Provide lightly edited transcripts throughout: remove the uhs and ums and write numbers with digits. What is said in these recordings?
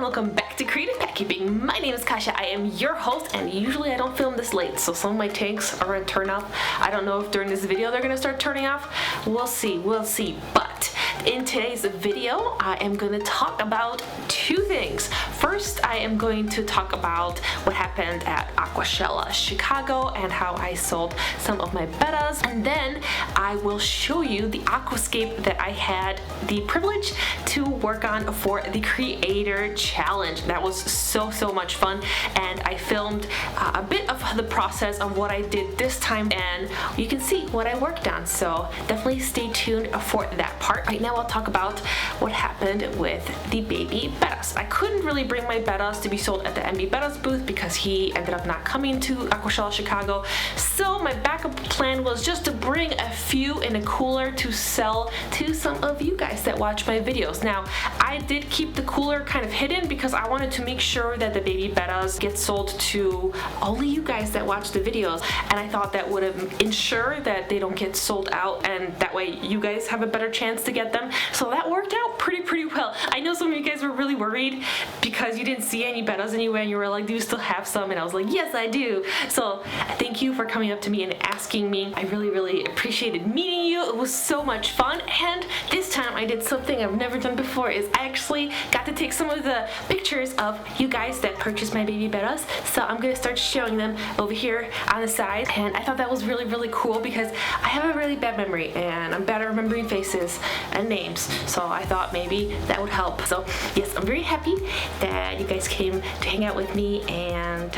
welcome back to Creative Pet Keeping. My name is Kasha. I am your host, and usually I don't film this late, so some of my tanks are gonna turn off. I don't know if during this video they're gonna start turning off. We'll see. But in today's video, I am gonna talk about two things. First, I am going to talk about what happened at AquaShella Chicago and how I sold some of my bettas, and then I will show you the aquascape that I had the privilege to work on for the Creator Challenge. That was so much fun, and I filmed a bit of the process of what I did this time, and you can see what I worked on, so definitely stay tuned for that part. Right now I'll talk about what happened with the baby bettas. I couldn't really bring my bettas to be sold at the MB Bettas booth because he ended up not coming to AquaShella Chicago, so my backup plan was just to bring a few in a cooler to sell to some of you guys that watch my videos. Now, I did keep the cooler kind of hidden because I wanted to make sure that the baby bettas get sold to only you guys that watch the videos, and I thought that would ensure that they don't get sold out, and that way you guys have a better chance to get them. So that worked out pretty well. I know some of you guys were really worried because you didn't see any bettas anywhere, and you were like, do you still have some? And I was like, yes, I do. So thank you for coming up to me and asking me. I really appreciated meeting you. It was so much fun, and this time I did something I've never done before. Is I actually got to take some of the pictures of you guys that purchased my baby bettas. So I'm gonna start showing them over here on the side, and I thought that was really cool because I have a really bad memory and I'm bad at remembering faces and names. So I thought maybe that would help. So yes, I'm very happy that you guys came to hang out with me, and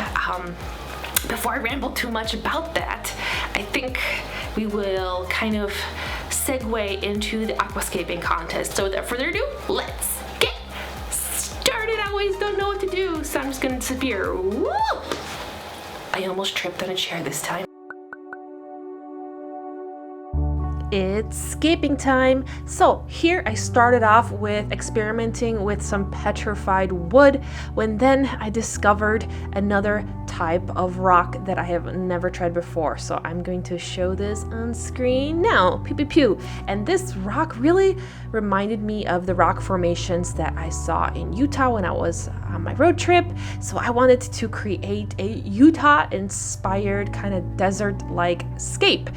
before I ramble too much about that, I think we will kind of segue into the aquascaping contest. So without further ado, let's get started. I always don't know what to do, so I'm just gonna disappear. Woo! I almost tripped on a chair this time. It's scaping time. So here I started off with experimenting with some petrified wood, when then I discovered another type of rock that I have never tried before. So I'm going to show this on screen now. Pew pew pew. And this rock really reminded me of the rock formations that I saw in Utah when I was on my road trip. So I wanted to create a Utah inspired kind of desert-like scape,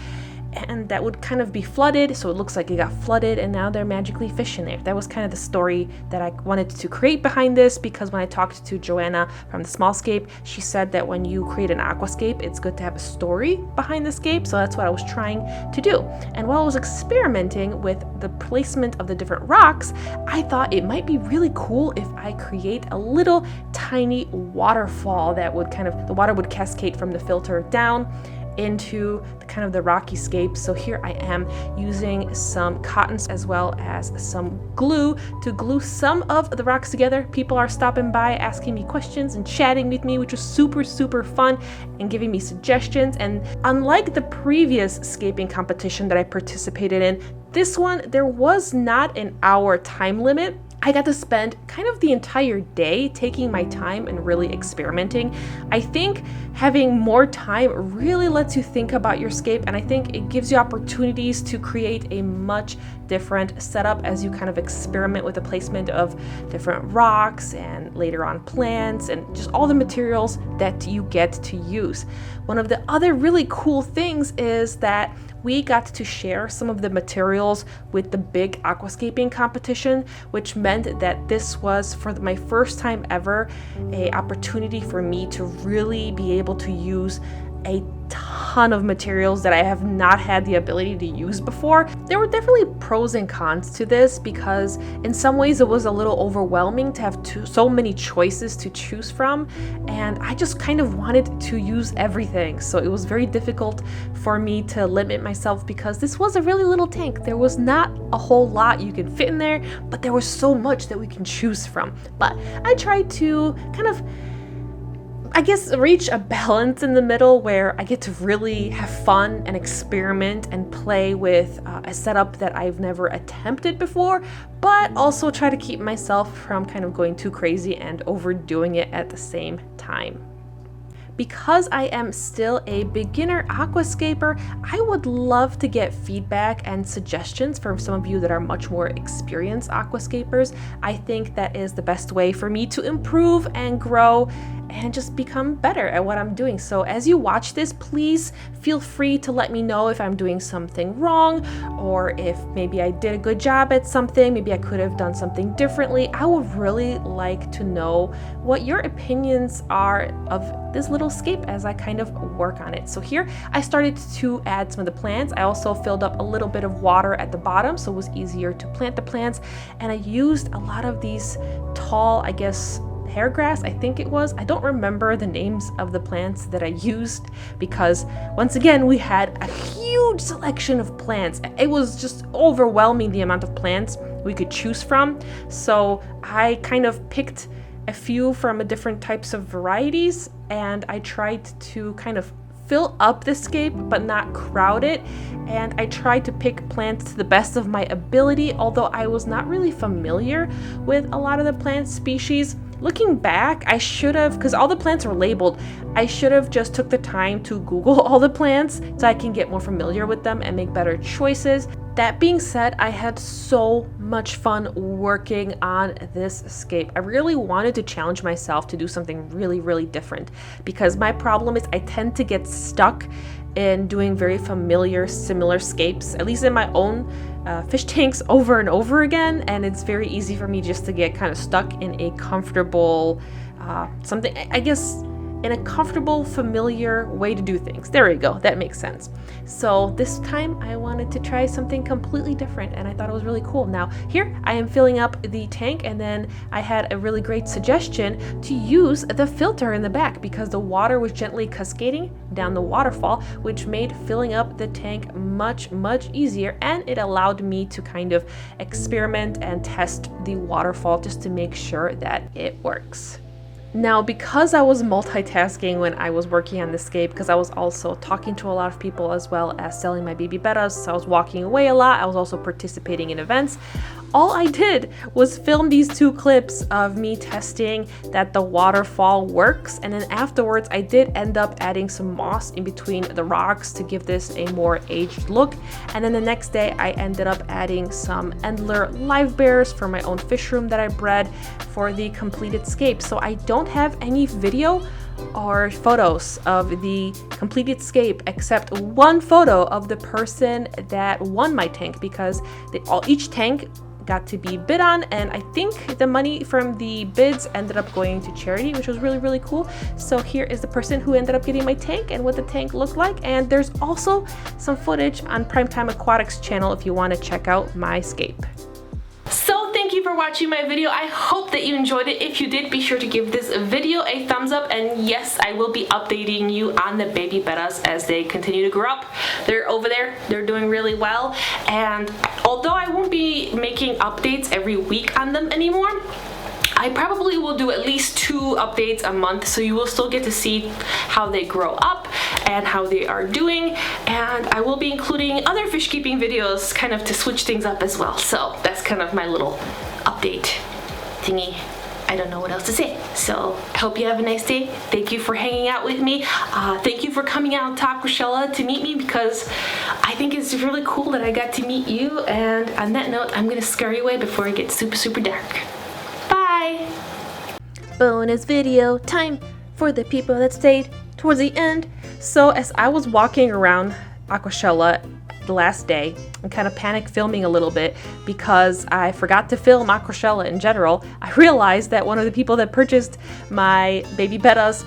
and that would kind of be flooded, so it looks like it got flooded and now they're magically fish in there. That was kind of the story that I wanted to create behind this, because when I talked to Joanna from the Smallscape, she said that when you create an aquascape, it's good to have a story behind the scape, so that's what I was trying to do. And while I was experimenting with the placement of the different rocks, I thought it might be really cool if I create a little tiny waterfall that would the water would cascade from the filter down into the rocky scape. So here I am using some cottons as well as some glue to glue some of the rocks together. People are stopping by asking me questions and chatting with me, which was super fun, and giving me suggestions. And unlike the previous scaping competition that I participated in, this one there was not an hour time limit. I got to spend kind of the entire day taking my time and really experimenting. I think having more time really lets you think about your scape, and I think it gives you opportunities to create a much different setup as you kind of experiment with the placement of different rocks and later on plants and just all the materials that you get to use. One of the other really cool things is that we got to share some of the materials with the big aquascaping competition, which meant that this was, for my first time ever, an opportunity for me to really be able to use a ton of materials that I have not had the ability to use before. There were definitely pros and cons to this, because in some ways it was a little overwhelming to have so many choices to choose from, and I just kind of wanted to use everything. So it was very difficult for me to limit myself, because this was a really little tank. There was not a whole lot you can fit in there, but there was so much that we can choose from. But I tried to reach a balance in the middle where I get to really have fun and experiment and play with a setup that I've never attempted before, but also try to keep myself from kind of going too crazy and overdoing it at the same time. because I am still a beginner aquascaper, I would love to get feedback and suggestions from some of you that are much more experienced aquascapers. I think that is the best way for me to improve and grow and just become better at what I'm doing. So as you watch this, please feel free to let me know if I'm doing something wrong, or if maybe I did a good job at something, maybe I could have done something differently. I would really like to know what your opinions are of this little scape as I kind of work on it. So here I started to add some of the plants. I also filled up a little bit of water at the bottom so it was easier to plant the plants, and I used a lot of these tall, I guess, hair grass, I think it was. I don't remember the names of the plants that I used because once again we had a huge selection of plants. It was just overwhelming the amount of plants we could choose from. So I kind of picked a few from different types of varieties, and I tried to kind of fill up the scape but not crowd it, and I tried to pick plants to the best of my ability, although I was not really familiar with a lot of the plant species. Looking back, I should have, because all the plants are labeled, I should have just took the time to Google all the plants so I can get more familiar with them and make better choices. That being said, I had so much fun working on this scape. I really wanted to challenge myself to do something really different, because my problem is I tend to get stuck in doing very familiar, similar scapes, at least in my own fish tanks, over and over again, and it's very easy for me just to get kind of stuck in a comfortable something, I guess, in a comfortable, familiar way to do things. There we go, that makes sense. So this time I wanted to try something completely different, and I thought it was really cool. Now here I am filling up the tank, and then I had a really great suggestion to use the filter in the back because the water was gently cascading down the waterfall, which made filling up the tank much easier, and it allowed me to kind of experiment and test the waterfall just to make sure that it works. Now, because I was multitasking when I was working on this scape, because I was also talking to a lot of people as well as selling my baby bettas, so I was walking away a lot. I was also participating in events. All I did was film these 2 clips of me testing that the waterfall works, and then afterwards I did end up adding some moss in between the rocks to give this a more aged look. And then the next day I ended up adding some Endler live bears for my own fish room that I bred for the completed scape. So I don't have any video or photos of the completed scape except one photo of the person that won my tank, because each tank got to be bid on, and I think the money from the bids ended up going to charity, which was really cool. So here is the person who ended up getting my tank and what the tank looked like, and there's also some footage on Primetime Aquatics channel if you want to check out my scape. So thank you for watching my video. I hope that you enjoyed it. If you did, be sure to give this video a thumbs up, and yes, I will be updating you on the baby bettas as they continue to grow up. They're over there, they're doing really well, and although I won't be making updates every week on them anymore, I probably will do at least 2 updates a month, so you will still get to see how they grow up and how they are doing, and I will be including other fish keeping videos kind of to switch things up as well. So that's kind of my little update thingy. I don't know what else to say. So I hope you have a nice day. Thank you for hanging out with me. Thank you for coming out to AquaShella to meet me, because I think it's really cool that I got to meet you. And on that note, I'm gonna scurry away before it gets super dark. Bye! Bonus video time for the people that stayed towards the end. So as I was walking around AquaShella the last day, I'm kind of panic filming a little bit because I forgot to film AquaShella in general. I realized that one of the people that purchased my baby bettas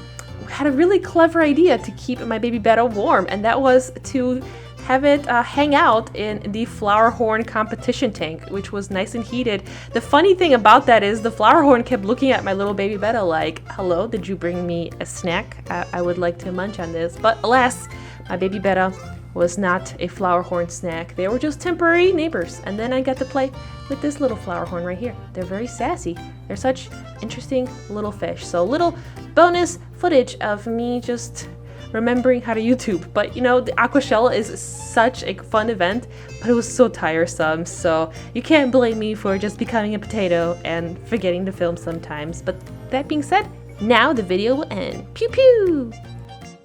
had a really clever idea to keep my baby betta warm, and that was to have it hang out in the flower horn competition tank, which was nice and heated. The funny thing about that is the flower horn kept looking at my little baby betta like, hello, did you bring me a snack? I would like to munch on this. But alas, my baby betta was not a flower horn snack. They were just temporary neighbors. And then I got to play with this little flower horn right here. They're very sassy. They're such interesting little fish. So little bonus footage of me just remembering how to YouTube. But you know, the AquaShella is such a fun event, but it was so tiresome, so you can't blame me for just becoming a potato and forgetting to film sometimes. But that being said, now the video will end. Pew pew!